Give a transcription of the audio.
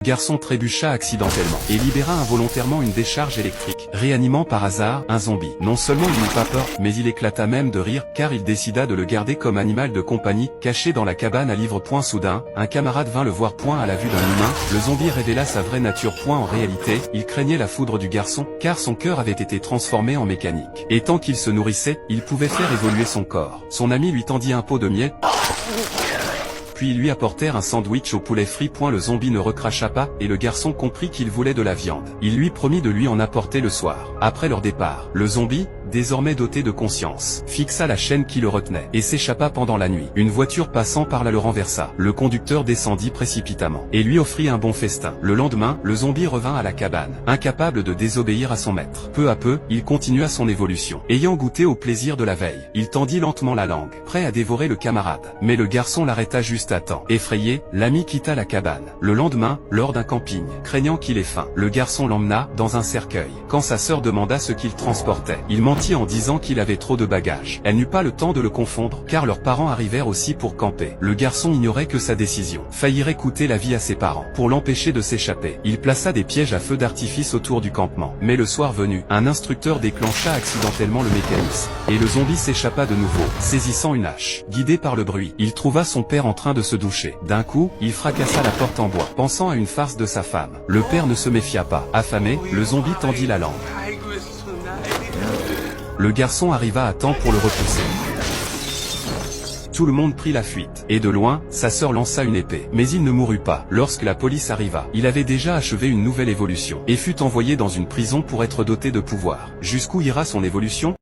Garçon trébucha accidentellement et libéra involontairement une décharge électrique, réanimant par hasard un zombie. Non seulement il n'eut pas peur, mais il éclata même de rire, car il décida de le garder comme animal de compagnie, caché dans la cabane à livres. Soudain, un camarade vint le voir. À la vue d'un humain, le zombie révéla sa vraie nature. En réalité, il craignait la foudre du garçon, car son cœur avait été transformé en mécanique. Et tant qu'il se nourrissait, il pouvait faire évoluer son corps. Son ami lui tendit un pot de miel, puis ils lui apportèrent un sandwich au poulet frit. Le zombie ne recracha pas, et le garçon comprit qu'il voulait de la viande. Il lui promit de lui en apporter le soir. Après leur départ, le zombie, désormais doté de conscience, fixa la chaîne qui le retenait, et s'échappa pendant la nuit. Une voiture passant par là le renversa. Le conducteur descendit précipitamment, et lui offrit un bon festin. Le lendemain, le zombie revint à la cabane, incapable de désobéir à son maître. Peu à peu, il continua son évolution. Ayant goûté au plaisir de la veille, il tendit lentement la langue, prêt à dévorer le camarade. Mais le garçon l'arrêta juste à temps. Effrayé, l'ami quitta la cabane. Le lendemain, lors d'un camping, craignant qu'il ait faim, le garçon l'emmena dans un cercueil. Quand sa sœur demanda ce qu'il transportait, il mentit en disant qu'il avait trop de bagages. Elle n'eut pas le temps de le confondre, car leurs parents arrivèrent aussi pour camper. Le garçon ignorait que sa décision faillirait coûter la vie à ses parents. Pour l'empêcher de s'échapper, il plaça des pièges à feu d'artifice autour du campement. Mais le soir venu, un instructeur déclencha accidentellement le mécanisme, et le zombie s'échappa de nouveau, saisissant une hache. Guidé par le bruit, il trouva son père en train de se doucher. D'un coup, il fracassa la porte en bois, pensant à une farce de sa femme. Le père ne se méfia pas. Affamé, le zombie tendit la langue. Le garçon arriva à temps pour le repousser. Tout le monde prit la fuite, et de loin, sa sœur lança une épée. Mais il ne mourut pas. Lorsque la police arriva, il avait déjà achevé une nouvelle évolution, et fut envoyé dans une prison pour être doté de pouvoirs. Jusqu'où ira son évolution ?